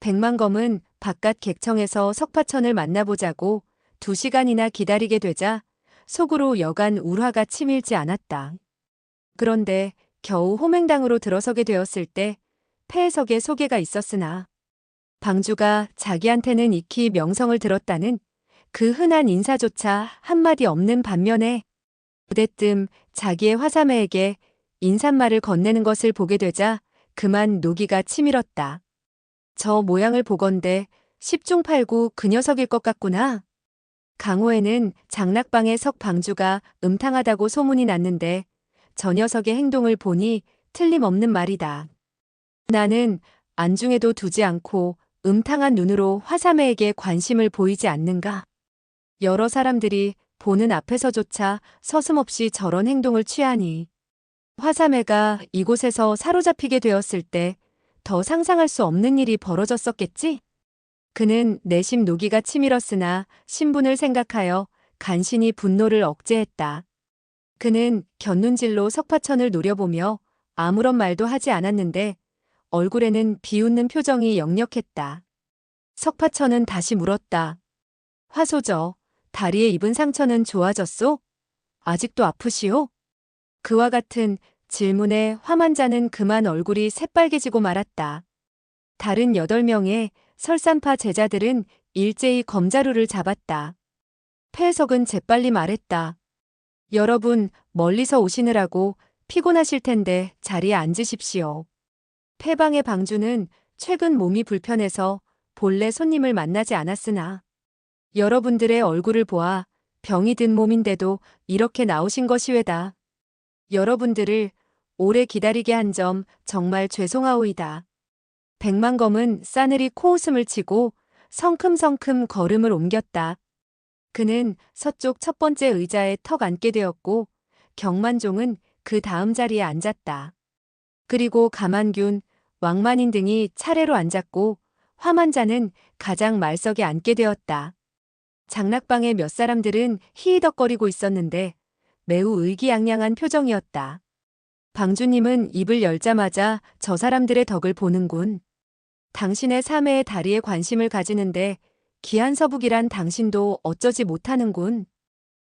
백만검은 바깥 객청에서 석파천을 만나보자고 2시간이나 기다리게 되자 속으로 여간 울화가 치밀지 않았다. 그런데 겨우 호맹당으로 들어서게 되었을 때 폐해석의 소개가 있었으나 방주가 자기한테는 익히 명성을 들었다는 그 흔한 인사조차 한마디 없는 반면에 무대뜸 자기의 화사매에게 인삿말을 건네는 것을 보게 되자 그만 노기가 치밀었다. 저 모양을 보건대 10중 8구 그 녀석일 것 같구나. 강호에는 장락방의 석방주가 음탕하다고 소문이 났는데 저 녀석의 행동을 보니 틀림없는 말이다. 나는 안중에도 두지 않고 음탕한 눈으로 화사매에게 관심을 보이지 않는가. 여러 사람들이 보는 앞에서조차 서슴없이 저런 행동을 취하니 화사매가 이곳에서 사로잡히게 되었을 때 더 상상할 수 없는 일이 벌어졌었겠지? 그는 내심 노기가 치밀었으나 신분을 생각하여 간신히 분노를 억제했다. 그는 곁눈질로 석파천을 노려보며 아무런 말도 하지 않았는데 얼굴에는 비웃는 표정이 역력했다. 석파천은 다시 물었다. 화소저, 다리에 입은 상처는 좋아졌소? 아직도 아프시오? 그와 같은 질문에 화만자는 그만 얼굴이 새빨개지고 말았다. 다른 8명의 설산파 제자들은 일제히 검자루를 잡았다. 폐해석은 재빨리 말했다. 여러분, 멀리서 오시느라고 피곤하실 텐데 자리에 앉으십시오. 폐방의 방주는 최근 몸이 불편해서 본래 손님을 만나지 않았으나 여러분들의 얼굴을 보아 병이 든 몸인데도 이렇게 나오신 것이외다. 여러분들을 오래 기다리게 한 점 정말 죄송하오이다. 백만검은 싸늘히 코웃음을 치고 성큼성큼 걸음을 옮겼다. 그는 서쪽 첫 번째 의자에 턱 앉게 되었고 경만종은 그 다음 자리에 앉았다. 그리고 가만균, 왕만인 등이 차례로 앉았고 화만자는 가장 말석에 앉게 되었다. 장락방의 몇 사람들은 히히덕거리고 있었는데 매우 의기양양한 표정이었다. 방주님은 입을 열자마자 저 사람들의 덕을 보는군. 당신의 삶의 다리에 관심을 가지는데 기한서북이란 당신도 어쩌지 못하는군.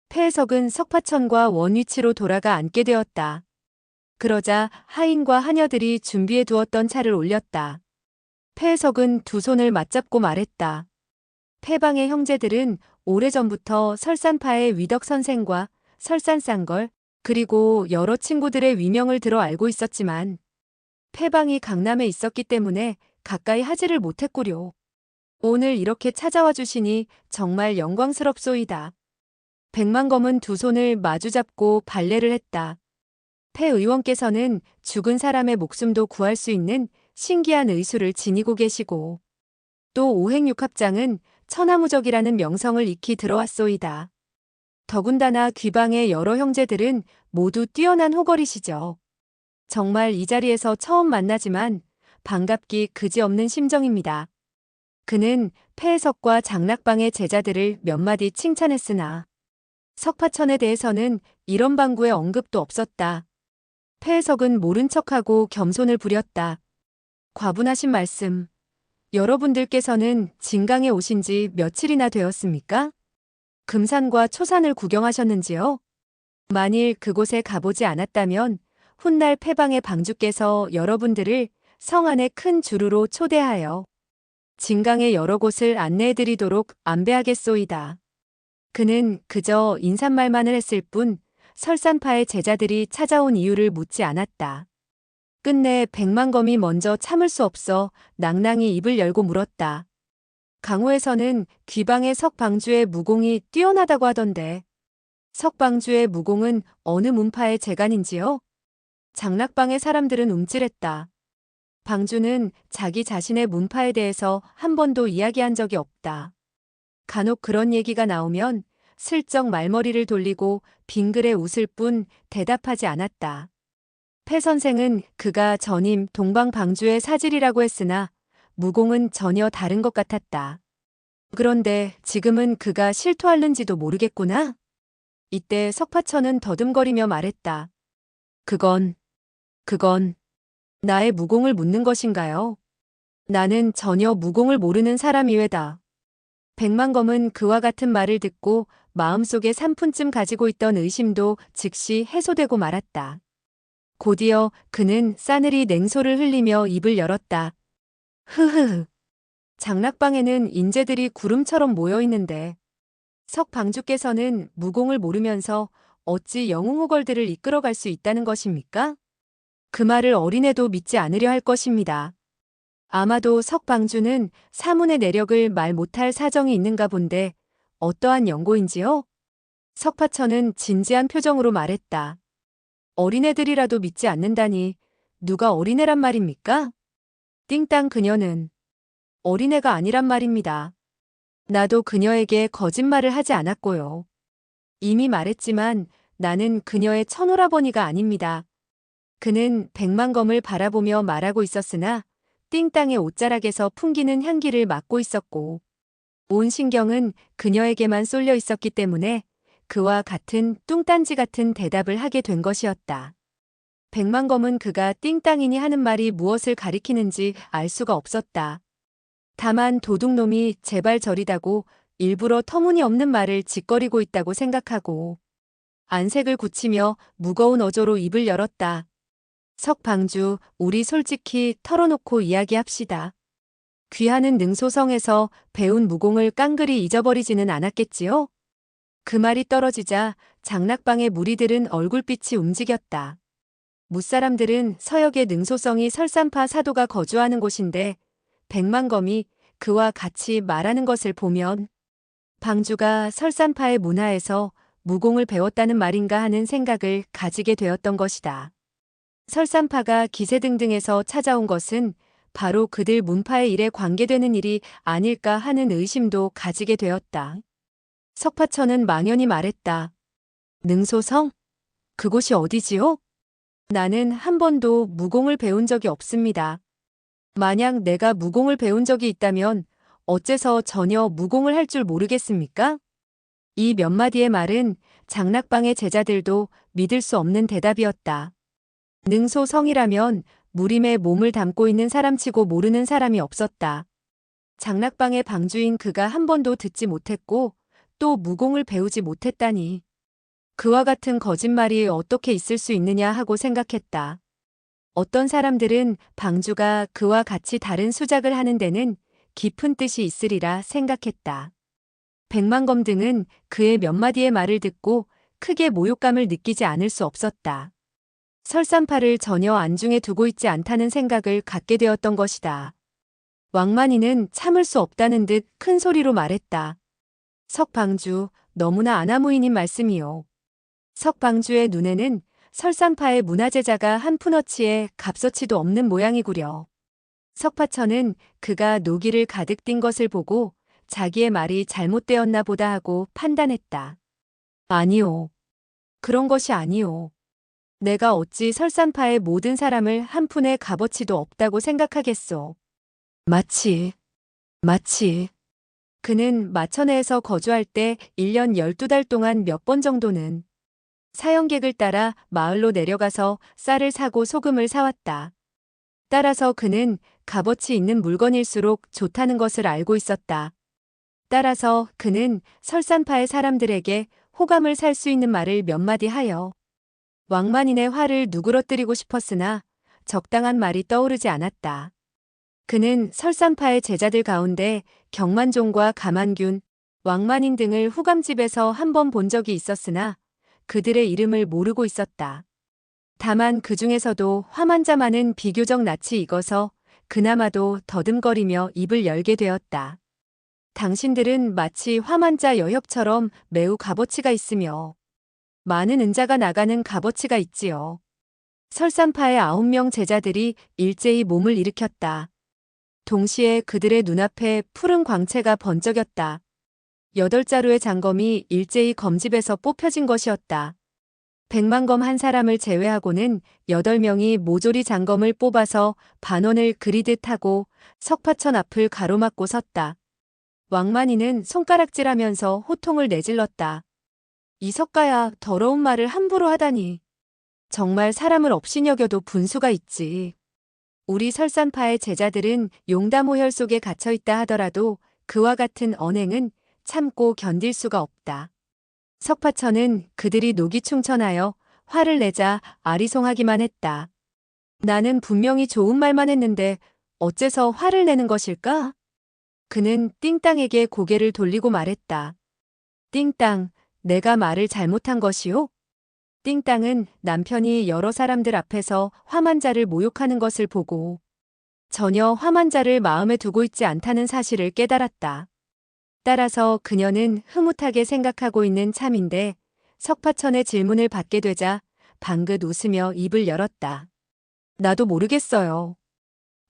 폐해석은 석파천과 원위치로 돌아가 앉게 되었다. 그러자 하인과 하녀들이 준비해 두었던 차를 올렸다. 폐해석은 두 손을 맞잡고 말했다. 폐방의 형제들은 오래전부터 설산파의 위덕선생과 설산쌍걸 그리고 여러 친구들의 위명을 들어 알고 있었지만 폐방이 강남에 있었기 때문에 가까이 하지를 못했구려. 오늘 이렇게 찾아와 주시니 정말 영광스럽소이다. 백만검은 두 손을 마주잡고 발례를 했다. 폐 의원께서는 죽은 사람의 목숨도 구할 수 있는 신기한 의술을 지니고 계시고 또 오행육합장은 천하무적이라는 명성을 익히 들어왔소이다. 더군다나 귀방의 여러 형제들은 모두 뛰어난 호걸이시죠. 정말 이 자리에서 처음 만나지만 반갑기 그지없는 심정입니다. 그는 폐해석과 장락방의 제자들을 몇 마디 칭찬했으나 석파천에 대해서는 이런 방구의 언급도 없었다. 폐해석은 모른 척하고 겸손을 부렸다. 과분하신 말씀. 여러분들께서는 진강에 오신 지 며칠이나 되었습니까? 금산과 초산을 구경하셨는지요? 만일 그곳에 가보지 않았다면 훗날 폐방의 방주께서 여러분들을 성 안의 큰 주루로 초대하여 진강의 여러 곳을 안내해드리도록 안배하겠소이다. 그는 그저 인사말만을 했을 뿐 설산파의 제자들이 찾아온 이유를 묻지 않았다. 끝내 백만검이 먼저 참을 수 없어 낭낭히 입을 열고 물었다. 강호에서는 귀방의 석방주의 무공이 뛰어나다고 하던데 석방주의 무공은 어느 문파의 재간인지요? 장락방의 사람들은 움찔했다. 방주는 자기 자신의 문파에 대해서 한 번도 이야기한 적이 없다. 간혹 그런 얘기가 나오면 슬쩍 말머리를 돌리고 빙그레 웃을 뿐 대답하지 않았다. 폐 선생은 그가 전임 동방방주의 사질이라고 했으나 무공은 전혀 다른 것 같았다. 그런데 지금은 그가 실토하는지도 모르겠구나. 이때 석파천은 더듬거리며 말했다. 그건 나의 무공을 묻는 것인가요? 나는 전혀 무공을 모르는 사람이외다. 백만검은 그와 같은 말을 듣고 마음속에 3푼쯤 가지고 있던 의심도 즉시 해소되고 말았다. 곧이어 그는 싸늘히 냉소를 흘리며 입을 열었다. 흐흐흐. 장락방에는 인재들이 구름처럼 모여 있는데 석방주께서는 무공을 모르면서 어찌 영웅호걸들을 이끌어갈 수 있다는 것입니까? 그 말을 어린애도 믿지 않으려 할 것입니다. 아마도 석방주는 사문의 내력을 말 못할 사정이 있는가 본데 어떠한 연고인지요? 석파천은 진지한 표정으로 말했다. 어린애들이라도 믿지 않는다니 누가 어린애란 말입니까? 띵땅 그녀는 어린애가 아니란 말입니다. 나도 그녀에게 거짓말을 하지 않았고요. 이미 말했지만 나는 그녀의 천오라버니가 아닙니다. 그는 백만검을 바라보며 말하고 있었으나 띵땅의 옷자락에서 풍기는 향기를 맡고 있었고 온 신경은 그녀에게만 쏠려 있었기 때문에 그와 같은 뚱딴지 같은 대답을 하게 된 것이었다. 백만검은 그가 띵땅이니 하는 말이 무엇을 가리키는지 알 수가 없었다. 다만 도둑놈이 제발 저리다고 일부러 터무니없는 말을 짓거리고 있다고 생각하고 안색을 굳히며 무거운 어조로 입을 열었다. 석방주, 우리 솔직히 털어놓고 이야기합시다. 귀하는 능소성에서 배운 무공을 깡그리 잊어버리지는 않았겠지요? 그 말이 떨어지자 장락방의 무리들은 얼굴빛이 움직였다. 무사람들은 서역의 능소성이 설산파 사도가 거주하는 곳인데 백만검이 그와 같이 말하는 것을 보면 방주가 설산파의 문화에서 무공을 배웠다는 말인가 하는 생각을 가지게 되었던 것이다. 설산파가 기세등등에서 찾아온 것은 바로 그들 문파의 일에 관계되는 일이 아닐까 하는 의심도 가지게 되었다. 석파천은 망연히 말했다. 능소성? 그곳이 어디지요? 나는 한 번도 무공을 배운 적이 없습니다. 만약 내가 무공을 배운 적이 있다면 어째서 전혀 무공을 할 줄 모르겠습니까? 이 몇 마디의 말은 장락방의 제자들도 믿을 수 없는 대답이었다. 능소성이라면 무림에 몸을 담고 있는 사람치고 모르는 사람이 없었다. 장락방의 방주인 그가 한 번도 듣지 못했고 또 무공을 배우지 못했다니. 그와 같은 거짓말이 어떻게 있을 수 있느냐 하고 생각했다. 어떤 사람들은 방주가 그와 같이 다른 수작을 하는 데는 깊은 뜻이 있으리라 생각했다. 백만검 등은 그의 몇 마디의 말을 듣고 크게 모욕감을 느끼지 않을 수 없었다. 설산파를 전혀 안중에 두고 있지 않다는 생각을 갖게 되었던 것이다. 왕만이는 참을 수 없다는 듯 큰 소리로 말했다. 석방주, 너무나 아나무인인 말씀이요. 석방주의 눈에는 설산파의 문화재자가 한 푼어치의 값어치도 없는 모양이구려. 석파천은 그가 노기를 가득 띈 것을 보고 자기의 말이 잘못되었나 보다 하고 판단했다. 아니요. 그런 것이 아니요. 내가 어찌 설산파의 모든 사람을 한 푼의 값어치도 없다고 생각하겠소. 마치. 그는 마천에서 거주할 때 1년 12달 동안 몇 번 정도는 사형객을 따라 마을로 내려가서 쌀을 사고 소금을 사왔다. 따라서 그는 값어치 있는 물건일수록 좋다는 것을 알고 있었다. 따라서 그는 설산파의 사람들에게 호감을 살 수 있는 말을 몇 마디 하여 왕만인의 화를 누그러뜨리고 싶었으나 적당한 말이 떠오르지 않았다. 그는 설산파의 제자들 가운데 경만종과 가만균, 왕만인 등을 후감집에서 한 번 본 적이 있었으나 그들의 이름을 모르고 있었다. 다만 그 중에서도 화만자만은 비교적 낯이 익어서 그나마도 더듬거리며 입을 열게 되었다. 당신들은 마치 화만자 여협처럼 매우 값어치가 있으며 많은 은자가 나가는 값어치가 있지요. 설산파의 9명 제자들이 일제히 몸을 일으켰다. 동시에 그들의 눈앞에 푸른 광채가 번쩍였다. 8자루의 장검이 일제히 검집에서 뽑혀진 것이었다. 백만검 한 사람을 제외하고는 8명이 모조리 장검을 뽑아서 반원을 그리듯 하고 석파천 앞을 가로막고 섰다. 왕만이는 손가락질하면서 호통을 내질렀다. 이 석가야, 더러운 말을 함부로 하다니. 정말 사람을 업신여겨도 분수가 있지. 우리 설산파의 제자들은 용담호혈 속에 갇혀 있다 하더라도 그와 같은 언행은 참고 견딜 수가 없다. 석파천은 그들이 녹이 충천하여 화를 내자 아리송하기만 했다. 나는 분명히 좋은 말만 했는데 어째서 화를 내는 것일까? 그는 띵땅에게 고개를 돌리고 말했다. 띵땅, 내가 말을 잘못한 것이오? 띵땅은 남편이 여러 사람들 앞에서 화만자를 모욕하는 것을 보고 전혀 화만자를 마음에 두고 있지 않다는 사실을 깨달았다. 따라서 그녀는 흐뭇하게 생각하고 있는 참인데 석파천의 질문을 받게 되자 방긋 웃으며 입을 열었다. 나도 모르겠어요.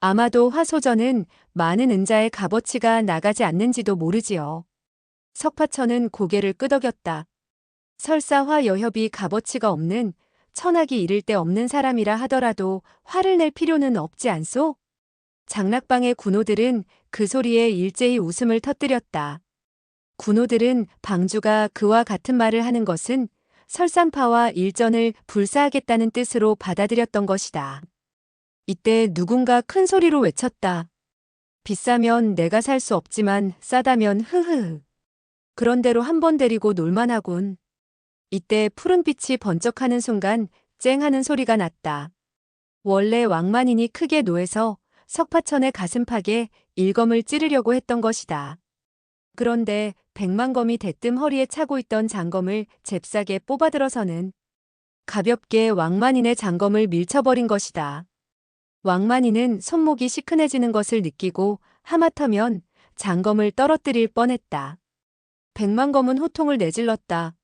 아마도 화소전은 많은 은자의 값어치가 나가지 않는지도 모르지요. 석파천은 고개를 끄덕였다. 설사 화 여협이 값어치가 없는 천하기 이를 데 없는 사람이라 하더라도 화를 낼 필요는 없지 않소? 장락방의 군호들은 그 소리에 일제히 웃음을 터뜨렸다. 군호들은 방주가 그와 같은 말을 하는 것은 설산파와 일전을 불사하겠다는 뜻으로 받아들였던 것이다. 이때 누군가 큰 소리로 외쳤다. 비싸면 내가 살 수 없지만 싸다면 흐흐. 그런대로 한번 데리고 놀만하군. 이때 푸른빛이 번쩍하는 순간 쨍 하는 소리가 났다. 원래 왕만인이 크게 노해서 석파천의 가슴팍에 일검을 찌르려고 했던 것이다. 그런데 백만검이 대뜸 허리에 차고 있던 장검을 잽싸게 뽑아들어서는 가볍게 왕만인의 장검을 밀쳐버린 것이다. 왕만인은 손목이 시큰해지는 것을 느끼고 하마터면 장검을 떨어뜨릴 뻔했다. 백만검은 호통을 내질렀다.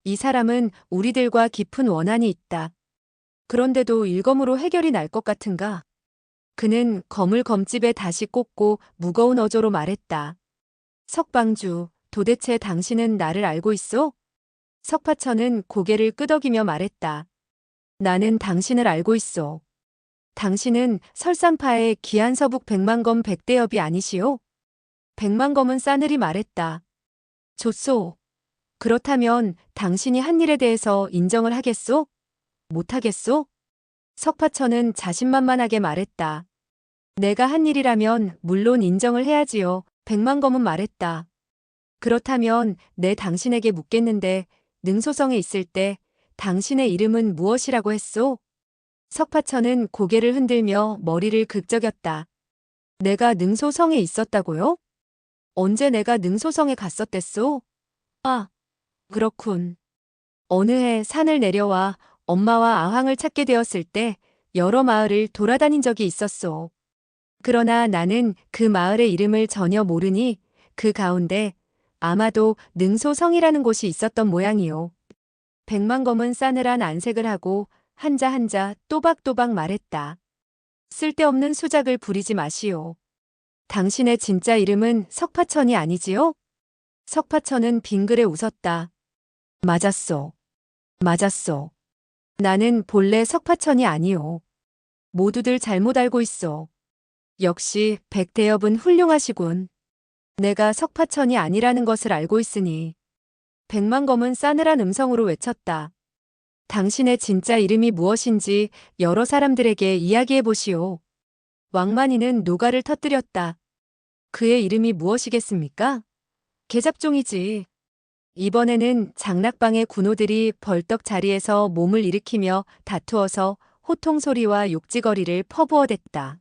이 사람은 우리들과 깊은 원한이 있다. 그런데도 일검으로 해결이 날 것 같은가? 그는 검을 검집에 다시 꽂고 무거운 어조로 말했다. 석방주, 도대체 당신은 나를 알고 있소? 석파천은 고개를 끄덕이며 말했다. 나는 당신을 알고 있소. 당신은 설산파의 기한 서북 백만검 백대엽이 아니시오? 백만검은 싸늘히 말했다. 좋소. 그렇다면 당신이 한 일에 대해서 인정을 하겠소? 못하겠소? 석파천은 자신만만하게 말했다. 내가 한 일이라면 물론 인정을 해야지요. 백만검은 말했다. 그렇다면 내 당신에게 묻겠는데 능소성에 있을 때 당신의 이름은 무엇이라고 했소? 석파천은 고개를 흔들며 머리를 극적였다. 내가 능소성에 있었다고요? 언제 내가 능소성에 갔었댔소? 아, 그렇군. 어느 해 산을 내려와 엄마와 아황을 찾게 되었을 때 여러 마을을 돌아다닌 적이 있었소. 그러나 나는 그 마을의 이름을 전혀 모르니 그 가운데 아마도 능소성이라는 곳이 있었던 모양이요. 백만검은 싸늘한 안색을 하고 한자 한자 또박또박 말했다. 쓸데없는 수작을 부리지 마시오. 당신의 진짜 이름은 석파천이 아니지요? 석파천은 빙그레 웃었다. 맞았소. 맞았소. 나는 본래 석파천이 아니오. 모두들 잘못 알고 있어. 역시 백대엽은 훌륭하시군. 내가 석파천이 아니라는 것을 알고 있으니. 백만검은 싸늘한 음성으로 외쳤다. 당신의 진짜 이름이 무엇인지 여러 사람들에게 이야기해 보시오. 왕만이는 노가를 터뜨렸다. 그의 이름이 무엇이겠습니까? 계잡종이지. 이번에는 장락방의 군호들이 벌떡 자리에서 몸을 일으키며 다투어서 호통소리와 욕지거리를 퍼부어댔다.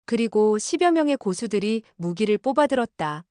그리고 10여 명의 고수들이 무기를 뽑아들었다.